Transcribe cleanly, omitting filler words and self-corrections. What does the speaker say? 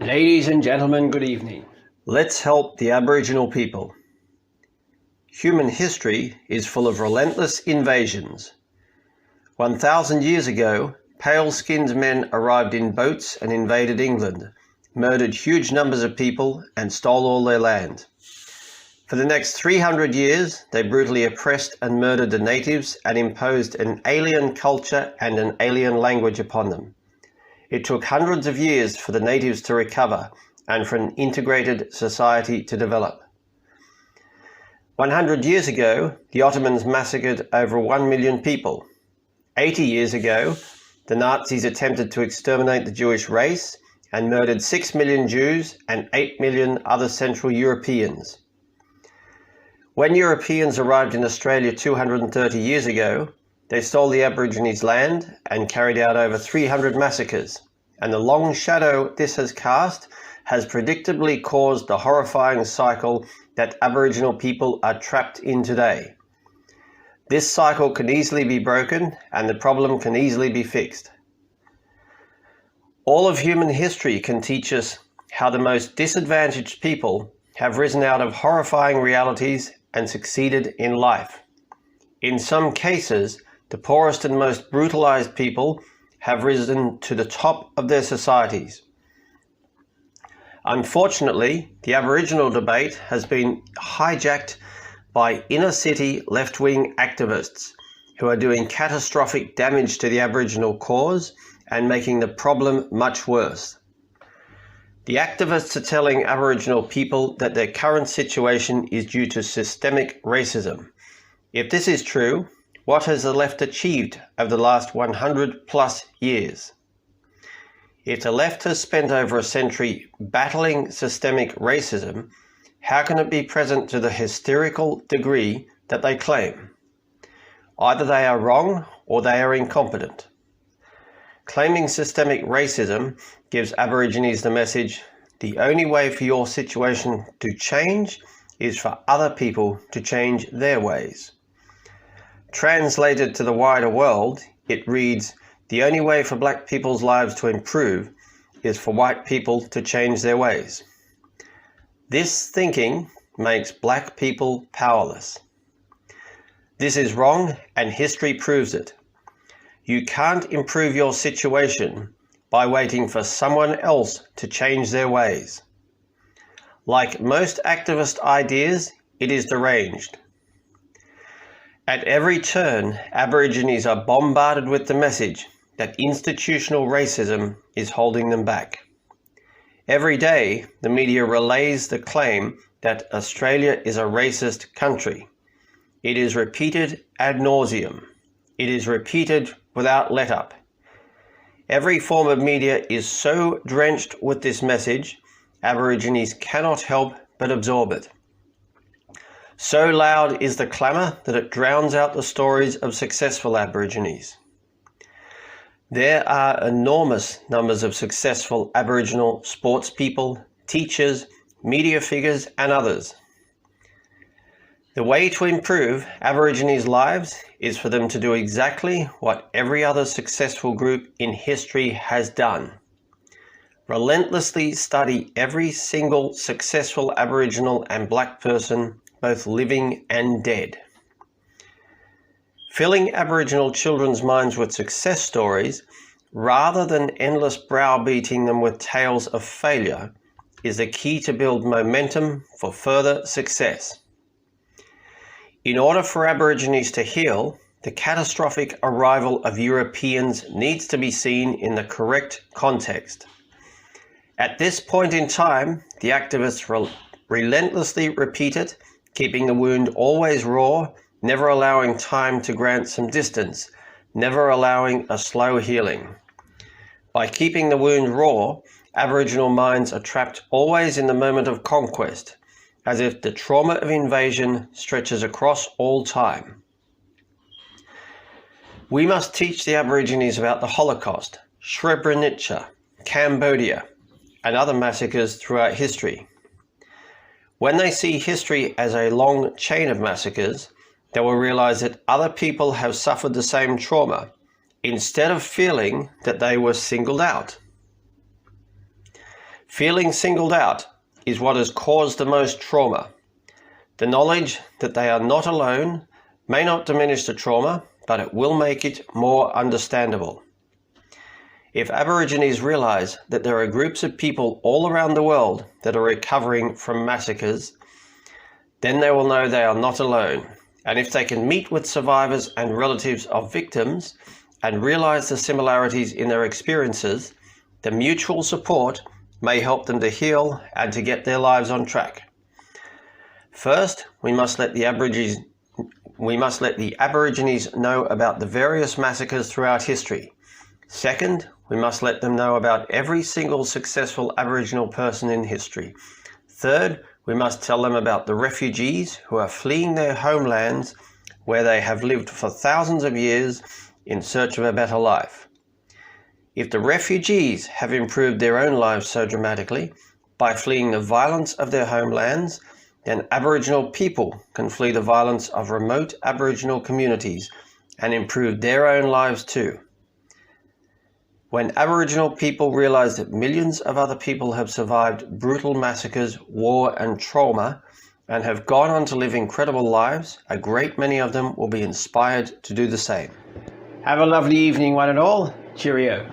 Ladies and gentlemen, good evening. Let's help the Aboriginal people. Human history is full of relentless invasions. 1,000 years ago, pale-skinned men arrived in boats and invaded England, murdered huge numbers of people, and stole all their land. For the next 300 years, they brutally oppressed and murdered the natives and imposed an alien culture and an alien language upon them. It took hundreds of years for the natives to recover and for an integrated society to develop. 100 years ago, the Ottomans massacred over 1 million people. 80 years ago, the Nazis attempted to exterminate the Jewish race and murdered 6 million Jews and 8 million other Central Europeans. When Europeans arrived in Australia 230 years ago, they stole the Aborigines' land and carried out over 300 massacres, and the long shadow this has cast has predictably caused the horrifying cycle that Aboriginal people are trapped in today. This cycle can easily be broken, and the problem can easily be fixed. All of human history can teach us how the most disadvantaged people have risen out of horrifying realities and succeeded in life. In some cases, the poorest and most brutalized people have risen to the top of their societies. Unfortunately, the Aboriginal debate has been hijacked by inner-city left-wing activists who are doing catastrophic damage to the Aboriginal cause and making the problem much worse. The activists are telling Aboriginal people that their current situation is due to systemic racism. If this is true, what has the left achieved over the last 100 plus years? If the left has spent over a century battling systemic racism, how can it be present to the hysterical degree that they claim? Either they are wrong or they are incompetent. Claiming systemic racism gives Aborigines the message, the only way for your situation to change is for other people to change their ways. Translated to the wider world, it reads, the only way for black people's lives to improve is for white people to change their ways. This thinking makes black people powerless. This is wrong, and history proves it. You can't improve your situation by waiting for someone else to change their ways. Like most activist ideas, it is deranged. At every turn, Aborigines are bombarded with the message that institutional racism is holding them back. Every day, the media relays the claim that Australia is a racist country. It is repeated ad nauseum. It is repeated without let-up. Every form of media is so drenched with this message, Aborigines cannot help but absorb it. So loud is the clamour that it drowns out the stories of successful Aborigines. There are enormous numbers of successful Aboriginal sports people, teachers, media figures, and others. The way to improve Aborigines' lives is for them to do exactly what every other successful group in history has done. Relentlessly study every single successful Aboriginal and black person, both living and dead. Filling Aboriginal children's minds with success stories, rather than endless browbeating them with tales of failure, is the key to build momentum for further success. In order for Aborigines to heal, the catastrophic arrival of Europeans needs to be seen in the correct context. At this point in time, the activists relentlessly repeat it, keeping the wound always raw, never allowing time to grant some distance, never allowing a slow healing. By keeping the wound raw, Aboriginal minds are trapped always in the moment of conquest, as if the trauma of invasion stretches across all time. We must teach the Aborigines about the Holocaust, Srebrenica, Cambodia, and other massacres throughout history. When they see history as a long chain of massacres, they will realize that other people have suffered the same trauma, instead of feeling that they were singled out. Feeling singled out is what has caused the most trauma. The knowledge that they are not alone may not diminish the trauma, but it will make it more understandable. If Aborigines realise that there are groups of people all around the world that are recovering from massacres, then they will know they are not alone. And if they can meet with survivors and relatives of victims and realise the similarities in their experiences, the mutual support may help them to heal and to get their lives on track. First, we must let the Aborigines know about the various massacres throughout history. Second, we must let them know about every single successful Aboriginal person in history. Third, we must tell them about the refugees who are fleeing their homelands where they have lived for thousands of years in search of a better life. If the refugees have improved their own lives so dramatically by fleeing the violence of their homelands, then Aboriginal people can flee the violence of remote Aboriginal communities and improve their own lives too. When Aboriginal people realise that millions of other people have survived brutal massacres, war and trauma and have gone on to live incredible lives, a great many of them will be inspired to do the same. Have a lovely evening, one and all. Cheerio.